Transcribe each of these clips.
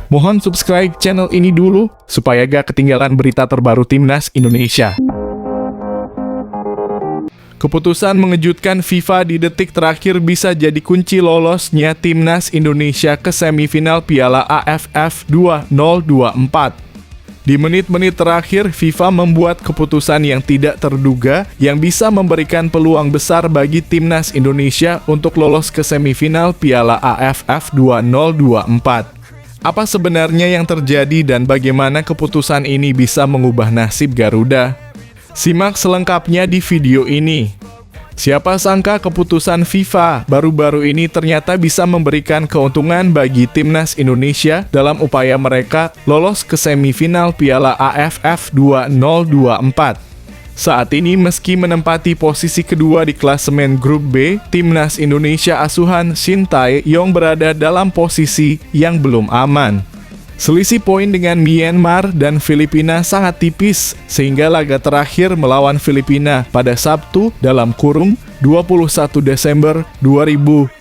Mohon subscribe channel ini dulu, supaya gak ketinggalan berita terbaru Timnas Indonesia. Keputusan mengejutkan FIFA di detik terakhir bisa jadi kunci lolosnya Timnas Indonesia ke semifinal Piala AFF 2024. Di menit-menit terakhir, FIFA membuat keputusan yang tidak terduga yang bisa memberikan peluang besar bagi Timnas Indonesia untuk lolos ke semifinal Piala AFF 2024. Apa sebenarnya yang terjadi dan bagaimana keputusan ini bisa mengubah nasib Garuda? Simak selengkapnya di video ini. Siapa sangka keputusan FIFA baru-baru ini ternyata bisa memberikan keuntungan bagi Timnas Indonesia dalam upaya mereka lolos ke semifinal Piala AFF 2024. Saat ini meski menempati posisi kedua di klasemen grup B, Timnas Indonesia asuhan Shin Tae-yong berada dalam posisi yang belum aman. Selisih poin dengan Myanmar dan Filipina sangat tipis, sehingga laga terakhir melawan Filipina pada Sabtu (21 Desember 2024)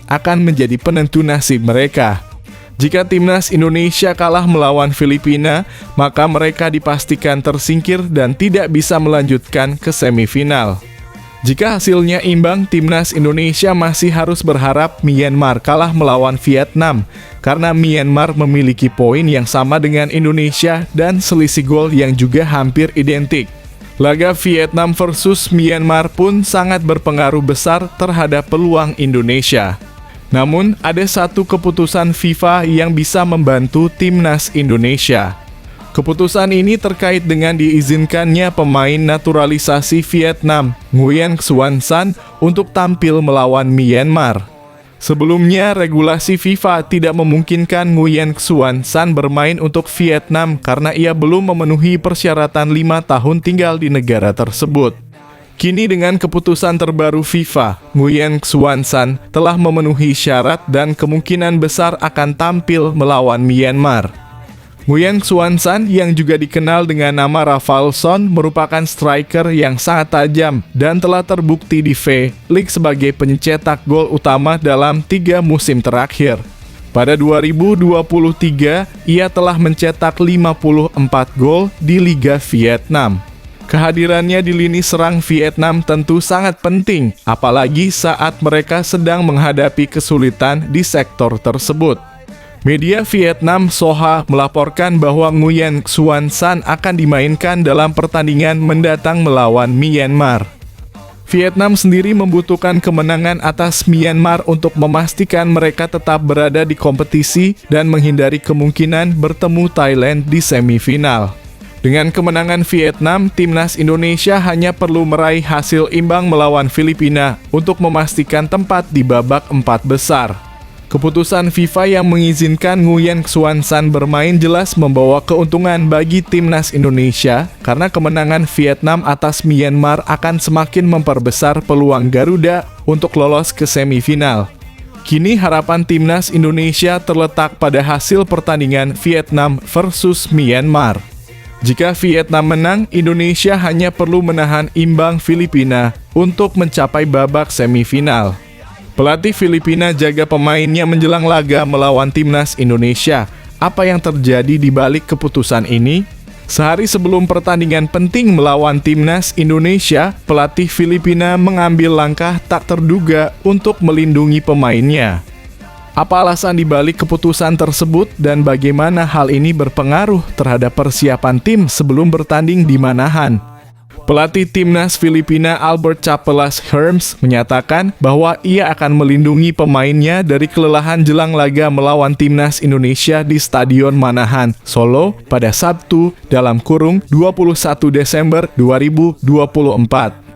akan menjadi penentu nasib mereka. Jika Timnas Indonesia kalah melawan Filipina, maka mereka dipastikan tersingkir dan tidak bisa melanjutkan ke semifinal. Jika hasilnya imbang, Timnas Indonesia masih harus berharap Myanmar kalah melawan Vietnam, karena Myanmar memiliki poin yang sama dengan Indonesia dan selisih gol yang juga hampir identik. Laga Vietnam versus Myanmar pun sangat berpengaruh besar terhadap peluang Indonesia. Namun, ada satu keputusan FIFA yang bisa membantu Timnas Indonesia. Keputusan ini terkait dengan diizinkannya pemain naturalisasi Vietnam, Nguyen Xuan San, untuk tampil melawan Myanmar. Sebelumnya, regulasi FIFA tidak memungkinkan Nguyen Xuan San bermain untuk Vietnam karena ia belum memenuhi persyaratan 5 tahun tinggal di negara tersebut. Kini dengan keputusan terbaru FIFA, Nguyen Xuan San telah memenuhi syarat dan kemungkinan besar akan tampil melawan Myanmar. Nguyen Xuan San yang juga dikenal dengan nama Rafael Son merupakan striker yang sangat tajam dan telah terbukti di V-League sebagai pencetak gol utama dalam 3 musim terakhir. Pada 2023, ia telah mencetak 54 gol di Liga Vietnam. Kehadirannya di lini serang Vietnam tentu sangat penting, apalagi saat mereka sedang menghadapi kesulitan di sektor tersebut. Media Vietnam Soha melaporkan bahwa Nguyen Xuan San akan dimainkan dalam pertandingan mendatang melawan Myanmar. Vietnam sendiri membutuhkan kemenangan atas Myanmar untuk memastikan mereka tetap berada di kompetisi dan menghindari kemungkinan bertemu Thailand di semifinal. Dengan kemenangan Vietnam, Timnas Indonesia hanya perlu meraih hasil imbang melawan Filipina untuk memastikan tempat di babak 4 besar. Keputusan FIFA yang mengizinkan Nguyen Xuan San bermain jelas membawa keuntungan bagi Timnas Indonesia karena kemenangan Vietnam atas Myanmar akan semakin memperbesar peluang Garuda untuk lolos ke semifinal. Kini harapan Timnas Indonesia terletak pada hasil pertandingan Vietnam versus Myanmar. Jika Vietnam menang, Indonesia hanya perlu menahan imbang Filipina untuk mencapai babak semifinal. Pelatih Filipina jaga pemainnya menjelang laga melawan Timnas Indonesia. Apa yang terjadi di balik keputusan ini? Sehari sebelum pertandingan penting melawan Timnas Indonesia, pelatih Filipina mengambil langkah tak terduga untuk melindungi pemainnya. Apa alasan dibalik keputusan tersebut dan bagaimana hal ini berpengaruh terhadap persiapan tim sebelum bertanding di Manahan? Pelatih Timnas Filipina Albert Chapelas Herms menyatakan bahwa ia akan melindungi pemainnya dari kelelahan jelang laga melawan Timnas Indonesia di Stadion Manahan, Solo pada Sabtu (21 Desember 2024).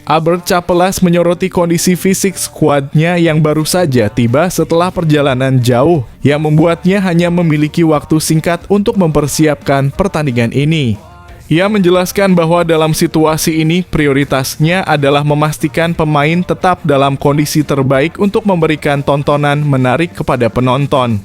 Albert Chapelas menyoroti kondisi fisik skuadnya yang baru saja tiba setelah perjalanan jauh yang membuatnya hanya memiliki waktu singkat untuk mempersiapkan pertandingan ini. Ia menjelaskan bahwa dalam situasi ini prioritasnya adalah memastikan pemain tetap dalam kondisi terbaik untuk memberikan tontonan menarik kepada penonton.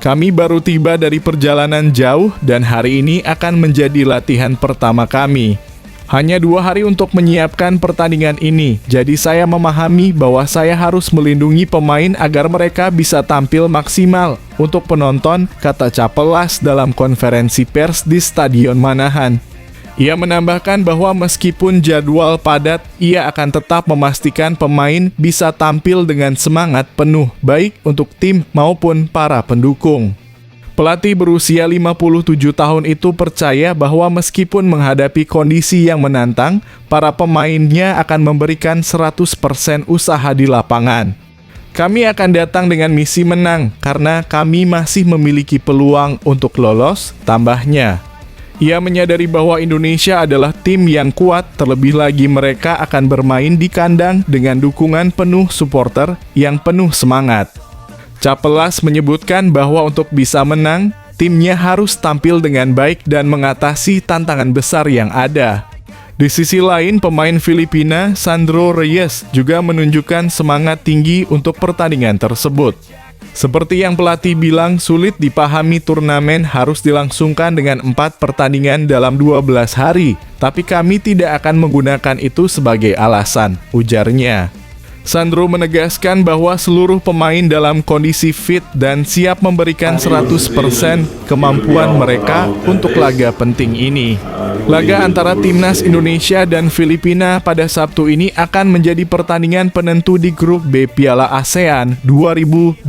Kami baru tiba dari perjalanan jauh dan hari ini akan menjadi latihan pertama kami. Hanya 2 hari untuk menyiapkan pertandingan ini, jadi saya memahami bahwa saya harus melindungi pemain agar mereka bisa tampil maksimal untuk penonton, kata Capelas dalam konferensi pers di Stadion Manahan. Ia menambahkan bahwa meskipun jadwal padat, ia akan tetap memastikan pemain bisa tampil dengan semangat penuh, baik untuk tim maupun para pendukung. Pelatih berusia 57 tahun itu percaya bahwa meskipun menghadapi kondisi yang menantang, para pemainnya akan memberikan 100% usaha di lapangan. Kami akan datang dengan misi menang karena kami masih memiliki peluang untuk lolos, tambahnya. Ia menyadari bahwa Indonesia adalah tim yang kuat, terlebih lagi mereka akan bermain di kandang dengan dukungan penuh supporter yang penuh semangat. Capelas menyebutkan bahwa untuk bisa menang, timnya harus tampil dengan baik dan mengatasi tantangan besar yang ada. Di sisi lain, pemain Filipina, Sandro Reyes, juga menunjukkan semangat tinggi untuk pertandingan tersebut. Seperti yang pelatih bilang, sulit dipahami turnamen harus dilangsungkan dengan 4 pertandingan dalam 12 hari, tapi kami tidak akan menggunakan itu sebagai alasan, ujarnya. Sandro menegaskan bahwa seluruh pemain dalam kondisi fit dan siap memberikan 100% kemampuan mereka untuk laga penting ini. Laga antara Timnas Indonesia dan Filipina pada Sabtu ini akan menjadi pertandingan penentu di grup B Piala ASEAN 2024.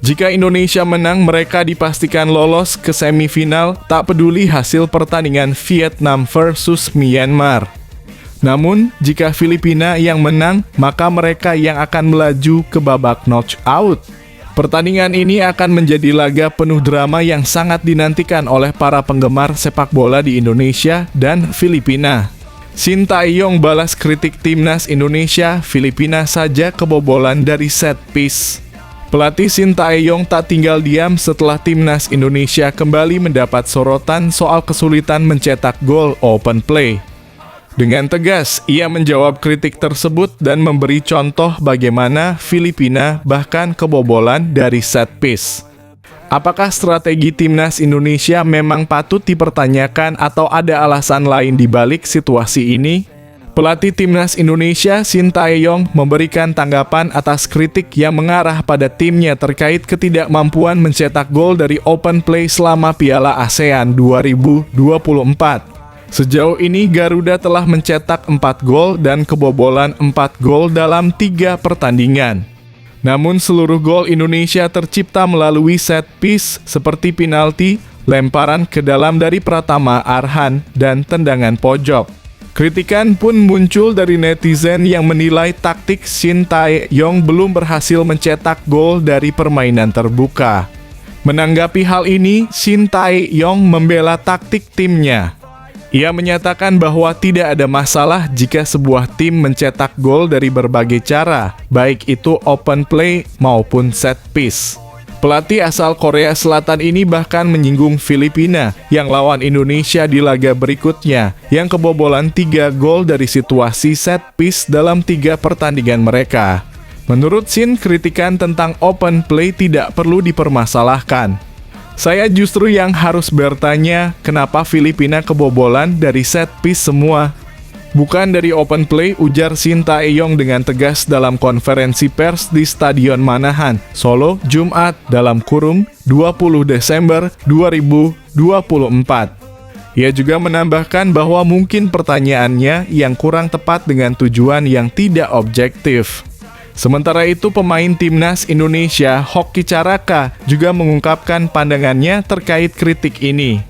Jika Indonesia menang, mereka dipastikan lolos ke semifinal, tak peduli hasil pertandingan Vietnam versus Myanmar. Namun, jika Filipina yang menang, maka mereka yang akan melaju ke babak knockout. Pertandingan ini akan menjadi laga penuh drama yang sangat dinantikan oleh para penggemar sepak bola di Indonesia dan Filipina. Shin Tae-yong balas kritik Timnas Indonesia, Filipina saja kebobolan dari set piece. Pelatih Shin Tae-yong tak tinggal diam setelah Timnas Indonesia kembali mendapat sorotan soal kesulitan mencetak gol open play. Dengan tegas, ia menjawab kritik tersebut dan memberi contoh bagaimana Filipina bahkan kebobolan dari set piece. Apakah strategi Timnas Indonesia memang patut dipertanyakan atau ada alasan lain di balik situasi ini? Pelatih Timnas Indonesia Shin Tae-yong memberikan tanggapan atas kritik yang mengarah pada timnya terkait ketidakmampuan mencetak gol dari open play selama Piala ASEAN 2024. Sejauh ini Garuda telah mencetak 4 gol dan kebobolan 4 gol dalam 3 pertandingan. Namun seluruh gol Indonesia tercipta melalui set piece seperti penalti, lemparan ke dalam dari Pratama Arhan, dan tendangan pojok. Kritikan pun muncul dari netizen yang menilai taktik Shin Tae-yong belum berhasil mencetak gol dari permainan terbuka. Menanggapi hal ini, Shin Tae-yong membela taktik timnya. Ia menyatakan bahwa tidak ada masalah jika sebuah tim mencetak gol dari berbagai cara, baik itu open play maupun set piece. Pelatih asal Korea Selatan ini bahkan menyinggung Filipina yang lawan Indonesia di laga berikutnya, yang kebobolan 3 gol dari situasi set piece dalam 3 pertandingan mereka. Menurut Shin, kritikan tentang open play tidak perlu dipermasalahkan. Saya justru yang harus bertanya, kenapa Filipina kebobolan dari set piece semua? Bukan dari open play, ujar Shin Tae-yong dengan tegas dalam konferensi pers di Stadion Manahan, Solo, Jumat, dalam kurung 20 Desember 2024. Ia juga menambahkan bahwa mungkin pertanyaannya yang kurang tepat dengan tujuan yang tidak objektif. Sementara itu, pemain Timnas Indonesia, Hoki Caraka, juga mengungkapkan pandangannya terkait kritik ini.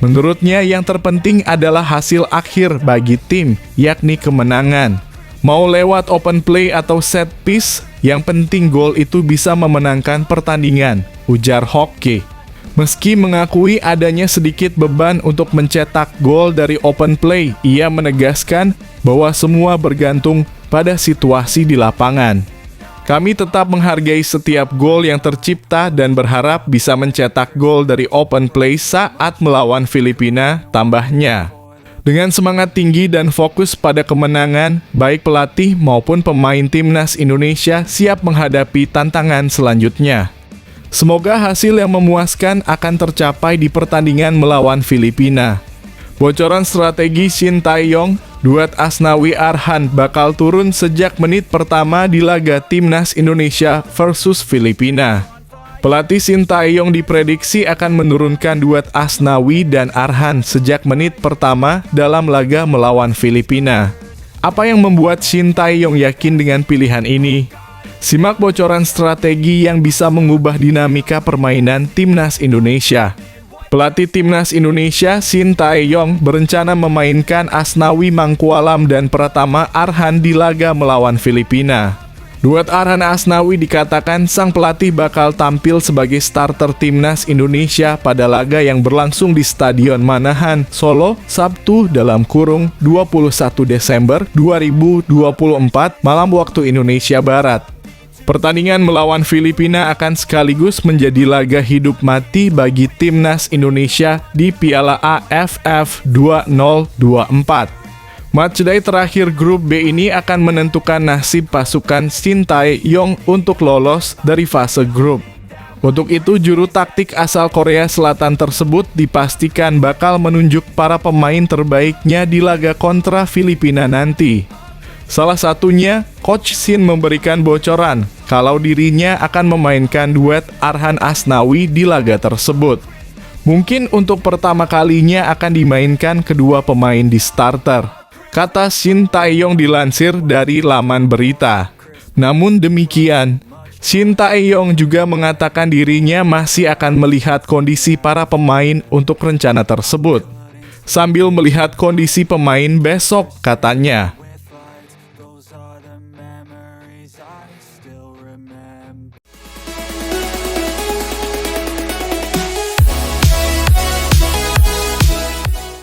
Menurutnya, yang terpenting adalah hasil akhir bagi tim, yakni kemenangan. Mau lewat open play atau set piece, yang penting gol itu bisa memenangkan pertandingan, ujar Hoki. Meski mengakui adanya sedikit beban untuk mencetak gol dari open play, ia menegaskan bahwa semua bergantung pada situasi di lapangan. Kami tetap menghargai setiap gol yang tercipta dan berharap bisa mencetak gol dari open play saat melawan Filipina, tambahnya. Dengan semangat tinggi dan fokus pada kemenangan, baik pelatih maupun pemain Timnas Indonesia siap menghadapi tantangan selanjutnya. Semoga hasil yang memuaskan akan tercapai di pertandingan melawan Filipina. Bocoran strategi Shin Tae-yong, duet Asnawi Arhan bakal turun sejak menit pertama di laga Timnas Indonesia versus Filipina. Pelatih Shin Tae-yong diprediksi akan menurunkan duet Asnawi dan Arhan sejak menit pertama dalam laga melawan Filipina. Apa yang membuat Shin Tae-yong yakin dengan pilihan ini? Simak bocoran strategi yang bisa mengubah dinamika permainan Timnas Indonesia. Pelatih Timnas Indonesia Shin Tae-yong berencana memainkan Asnawi Mangkualam dan Pratama Arhan di laga melawan Filipina. Duet Arhan Asnawi dikatakan sang pelatih bakal tampil sebagai starter Timnas Indonesia pada laga yang berlangsung di Stadion Manahan, Solo, Sabtu (21 Desember 2024) malam waktu Indonesia Barat. Pertandingan melawan Filipina akan sekaligus menjadi laga hidup mati bagi Timnas Indonesia di Piala AFF 2024. Matchday terakhir grup B ini akan menentukan nasib pasukan Shin Tae-yong untuk lolos dari fase grup. Untuk itu, juru taktik asal Korea Selatan tersebut dipastikan bakal menunjuk para pemain terbaiknya di laga kontra Filipina nanti. Salah satunya, Coach Shin memberikan bocoran kalau dirinya akan memainkan duet Arhan Asnawi di laga tersebut. Mungkin untuk pertama kalinya akan dimainkan kedua pemain di starter, kata Shin Tae-yong dilansir dari laman berita. Namun demikian, Shin Tae-yong juga mengatakan dirinya masih akan melihat kondisi para pemain untuk rencana tersebut. Sambil melihat kondisi pemain besok, katanya,